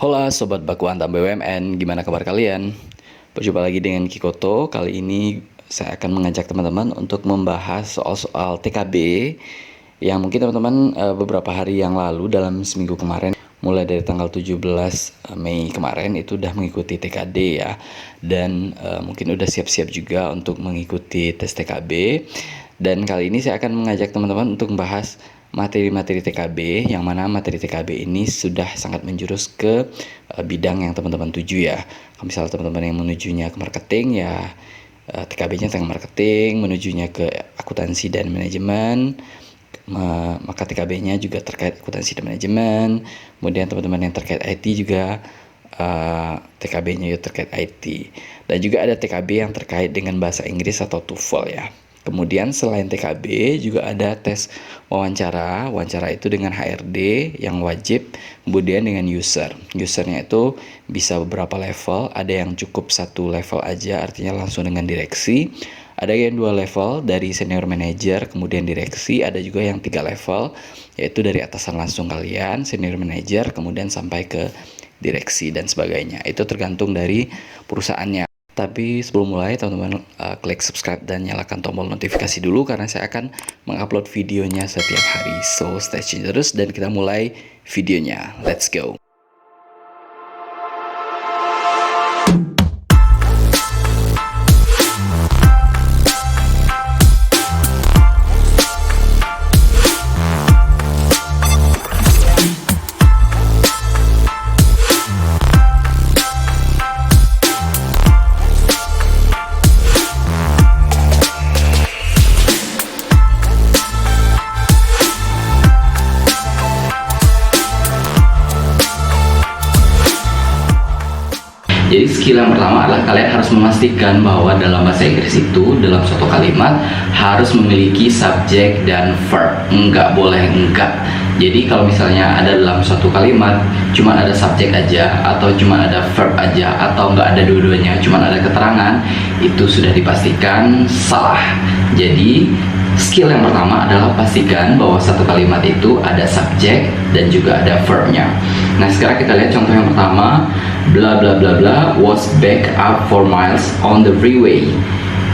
Hola Sobat Baku Antam BUMN, gimana kabar kalian? Berjumpa lagi dengan Kikoto. Kali ini saya akan mengajak teman-teman untuk membahas soal-soal TKB yang mungkin teman-teman beberapa hari yang lalu dalam seminggu kemarin, mulai dari tanggal 17 Mei kemarin itu udah mengikuti TKD ya. Dan mungkin udah siap-siap juga untuk mengikuti tes TKB. Dan kali ini saya akan mengajak teman-teman untuk membahas materi-materi TKB, yang mana materi TKB ini sudah sangat menjurus ke bidang yang teman-teman tuju ya. Kalau misalnya teman-teman yang menujunya ke marketing ya, TKB-nya tentang marketing, menujunya ke akuntansi dan manajemen, maka TKB-nya juga terkait akuntansi dan manajemen. Kemudian teman-teman yang terkait IT juga TKB-nya juga terkait IT. Dan juga ada TKB yang terkait dengan bahasa Inggris atau TOEFL ya. Kemudian selain TKB juga ada tes wawancara. Wawancara itu dengan HRD yang wajib, kemudian dengan user. Usernya itu bisa beberapa level, ada yang cukup satu level aja, artinya langsung dengan direksi. Ada yang 2 level, dari senior manager kemudian direksi. Ada juga yang 3 level, yaitu dari atasan langsung kalian, senior manager, kemudian sampai ke direksi dan sebagainya. Itu tergantung dari perusahaannya. Tapi sebelum mulai, teman-teman klik subscribe dan nyalakan tombol notifikasi dulu, karena saya akan mengupload videonya setiap hari. So stay tune terus dan kita mulai videonya. Let's go. Jadi skill yang pertama adalah kalian harus memastikan bahwa dalam bahasa Inggris itu dalam suatu kalimat harus memiliki subjek dan verb. Enggak boleh enggak. Jadi kalau misalnya ada dalam suatu kalimat cuma ada subjek aja, atau cuma ada verb aja, atau enggak ada dua-duanya, cuma ada keterangan, itu sudah dipastikan salah. Jadi skill yang pertama adalah pastikan bahwa satu kalimat itu ada subjek dan juga ada verbnya. Nah, sekarang kita lihat contoh yang pertama. Bla bla bla bla was back up 4 miles on the freeway.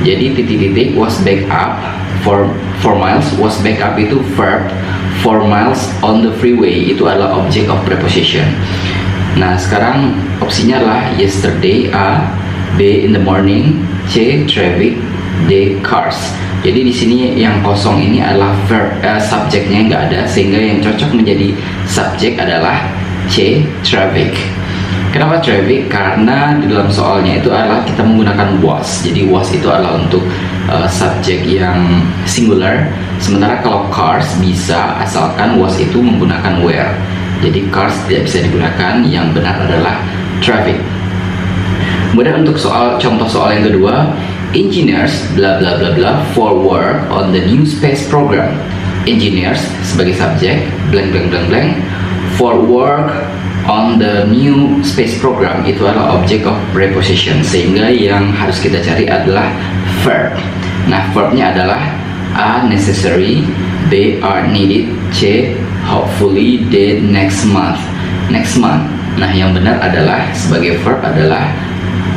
Jadi titik-titik was back up 4 miles, was back up itu verb, 4 miles on the freeway itu adalah object of preposition. Nah, sekarang opsinya adalah yesterday A, B in the morning, C traffic, D cars. Jadi di sini yang kosong ini adalah verb, subjeknya nggak ada, sehingga yang cocok menjadi subjek adalah C traffic. Kenapa traffic? Karena di dalam soalnya itu adalah kita menggunakan was. Jadi was itu adalah untuk subjek yang singular. Sementara kalau cars bisa asalkan was itu menggunakan where. Jadi cars tidak bisa digunakan, yang benar adalah traffic. Kemudian untuk contoh soal yang kedua, engineers bla bla bla bla for work on the new space program. Engineers sebagai subjek, blank blank blank blank, for work on the new space program itu adalah object of preposition, sehingga yang harus kita cari adalah verb. Nah, verbnya adalah A necessary, B are needed, C hopefully, D next month. Next month. Nah, yang benar adalah sebagai verb adalah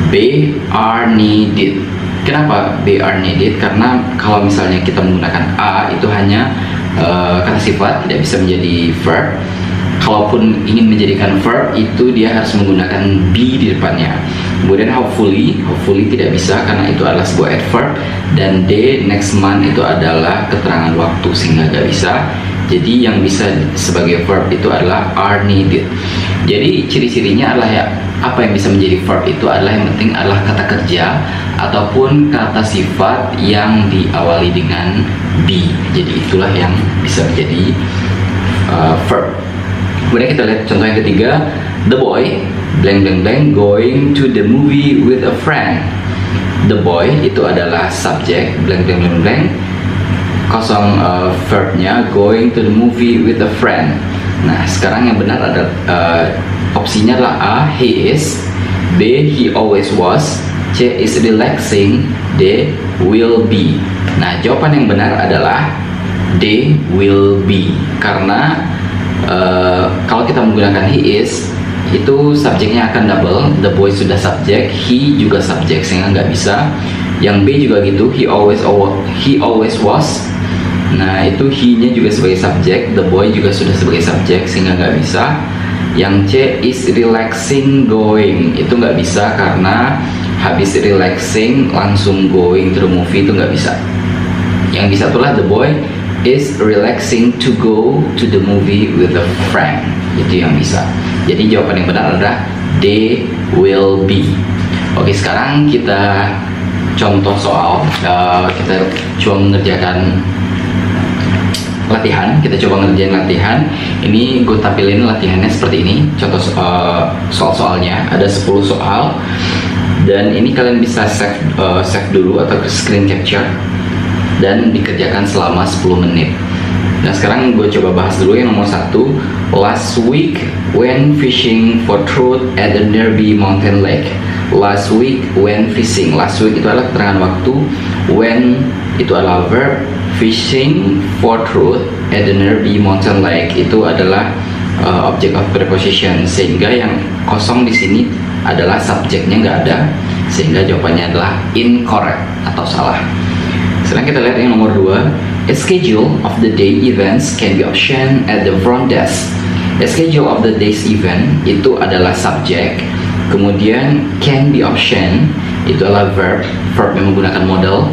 B are needed. Kenapa B are needed? Karena kalau misalnya kita menggunakan A itu hanya kata sifat, tidak bisa menjadi verb. Kalaupun ingin menjadikan verb itu dia harus menggunakan be di depannya. Kemudian hopefully tidak bisa karena itu adalah sebuah adverb, dan D next month itu adalah keterangan waktu sehingga gak bisa. Jadi yang bisa sebagai verb itu adalah are needed. Jadi ciri-cirinya adalah ya, apa yang bisa menjadi verb itu adalah yang penting adalah kata kerja ataupun kata sifat yang diawali dengan be. Jadi itulah yang bisa menjadi verb. Kemudian kita lihat contoh yang ketiga, the boy blank blank blank going to the movie with a friend. The boy itu adalah subjek, blank blank blank blank, kosong verbnya going to the movie with a friend. Nah, sekarang yang benar ada opsinya adalah A he is, B he always was, C is relaxing, D will be. Nah, jawaban yang benar adalah D will be, karena kalau kita menggunakan he is itu subjeknya akan double. The boy sudah subjek, he juga subjek, sehingga nggak bisa. Yang B juga gitu, he always was. Nah itu he-nya juga sebagai subjek, the boy juga sudah sebagai subjek, sehingga nggak bisa. Yang C is relaxing going, itu nggak bisa karena habis relaxing langsung going to the movie, itu nggak bisa. Yang bisa itulah the boy is relaxing to go to the movie with a friend, itu yang bisa. Jadi jawaban yang benar adalah D, will be. Oke, sekarang kita contoh soal. Kita coba mengerjakan latihan. Kita coba ngerjain latihan. Ini gue tampilin latihannya seperti ini. Contoh soal-soalnya ada 10 soal, dan ini kalian bisa save dulu atau screen capture dan dikerjakan selama 10 menit. Nah sekarang gue coba bahas dulu yang nomor 1. Last week when fishing for trout at the nearby mountain lake. Last week when fishing. Last week itu adalah keterangan waktu. When itu adalah verb. Fishing for trout at the nearby mountain lake itu adalah object of preposition, sehingga yang kosong di sini adalah subjeknya nggak ada, sehingga jawabannya adalah incorrect atau salah. Sekarang kita lihat yang nomor 2. A schedule of the day events can be optioned at the front desk. A schedule of the day's event itu adalah subjek, kemudian can be optioned itu adalah verb yang menggunakan modal.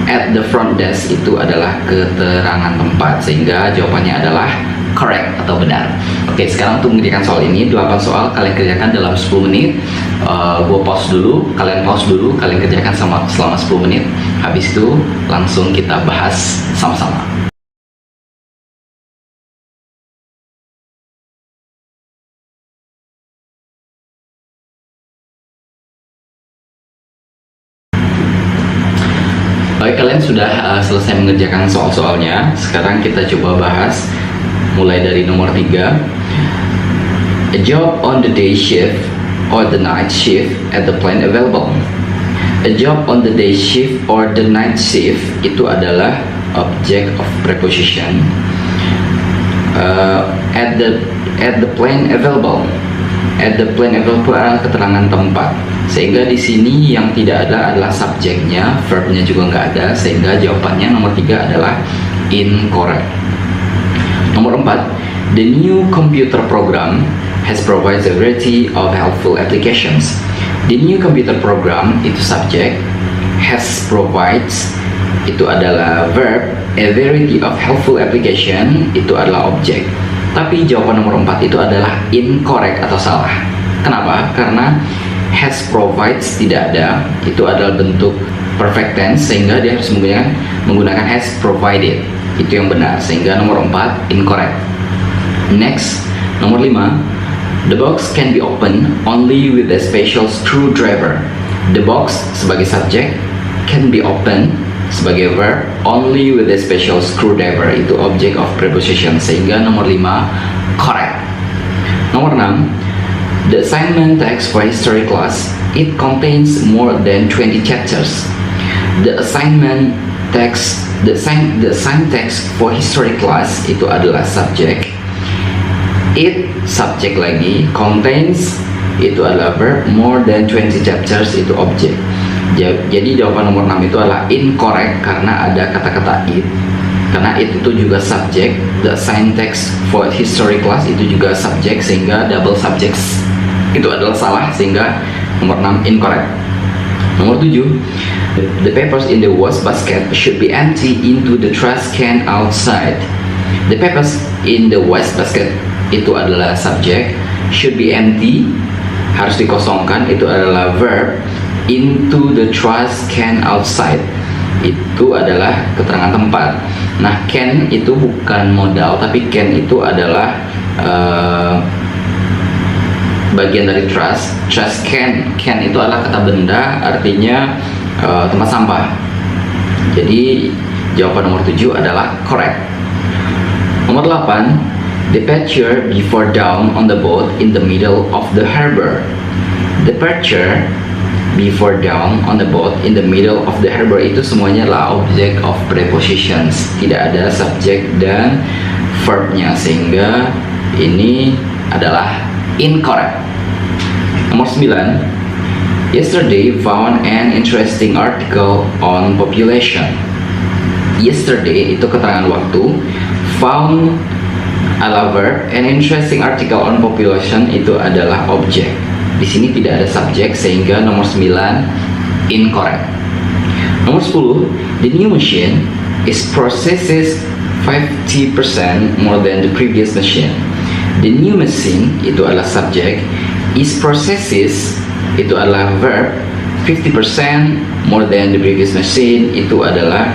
At the front desk itu adalah keterangan tempat, sehingga jawabannya adalah correct atau benar. Oke, sekarang untuk mengerjakan soal ini 8 soal kalian kerjakan dalam 10 menit. Gue pause dulu, kalian pause dulu, kalian kerjakan selama 10 menit. Habis itu langsung kita bahas sama-sama. Baik, kalian sudah selesai mengerjakan soal-soalnya. Sekarang kita coba bahas mulai dari nomor 3. A job on the day shift or the night shift at the plant available. A job on the day shift or the night shift itu adalah object of preposition. At the plant available. At the plant available adalah keterangan tempat, sehingga di sini yang tidak ada adalah subjeknya, verbnya juga nggak ada, sehingga jawabannya nomor 3 adalah incorrect. Nomor 4. The new computer program has provides a variety of helpful applications. The new computer program itu subjek, has provides itu adalah verb, a variety of helpful application itu adalah objek. Tapi jawaban nomor 4 itu adalah incorrect atau salah. Kenapa? Karena has provides tidak ada, itu adalah bentuk perfect tense, sehingga dia harus menggunakan has provided. Itu yang benar, sehingga nomor 4 incorrect. Next, nomor 5. The box can be opened only with a special screwdriver. The box sebagai subjek, can be opened sebagai verb, only with a special screwdriver itu object of preposition, sehingga nomor 5 correct. Nomor 6. The assignment text for history class, it contains more than 20 chapters. The assignment text, the assigned text for history class itu adalah subjek. It subjek lagi, contains itu adalah verb, more than 20 chapters itu objek. Jadi jawaban nomor 6 itu adalah incorrect karena ada kata-kata it. Karena it itu juga subjek. The assigned text for history class itu juga subjek, sehingga double subjects itu adalah salah, sehingga nomor 6 incorrect. Nomor 7. The papers in the waste basket should be empty into the trash can outside. The papers in the waste basket itu adalah subjek, should be empty harus dikosongkan, itu adalah verb. Into the trash can outside itu adalah keterangan tempat. Nah, can itu bukan modal, tapi can itu adalah bagian dari trash. Trash can itu adalah kata benda, artinya tempat sampah. Jadi jawaban nomor 7 adalah correct. Nomor 8. Departure before dawn on the boat in the middle of the harbor. Departure before dawn on the boat in the middle of the harbor itu semuanya adalah object of prepositions, tidak ada subjek dan verbnya, sehingga ini adalah incorrect. Nomor 9, yesterday found an interesting article on population. Yesterday itu keterangan waktu, found adalah verb, an interesting article on population itu adalah objek. Di sini tidak ada subjek sehingga nomor 9 incorrect. Nomor 10, the new machine is processes 50% more than the previous machine. The new machine itu adalah subjek, is processes itu adalah verb, 50% more than the previous machine itu adalah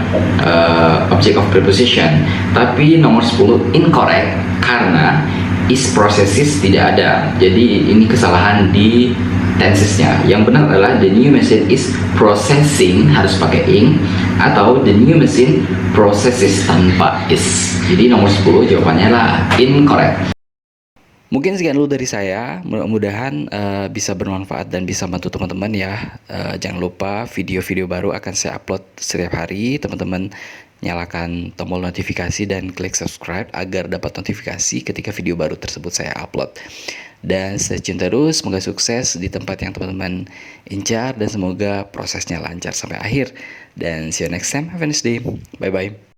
object of preposition. Tapi nomor 10 incorrect karena is processes tidak ada. Jadi ini kesalahan di tensesnya. Yang benar adalah the new machine is processing, harus pakai ing, atau the new machine processes tanpa is. Jadi nomor 10 jawabannya lah incorrect. Mungkin sekian dulu dari saya, mudah-mudahan bisa bermanfaat dan bisa bantu teman-teman ya. Jangan lupa video-video baru akan saya upload setiap hari. Teman-teman nyalakan tombol notifikasi dan klik subscribe agar dapat notifikasi ketika video baru tersebut saya upload. Dan stay tune terus, semoga sukses di tempat yang teman-teman incar dan semoga prosesnya lancar sampai akhir. Dan see you next time, have a nice day, bye-bye.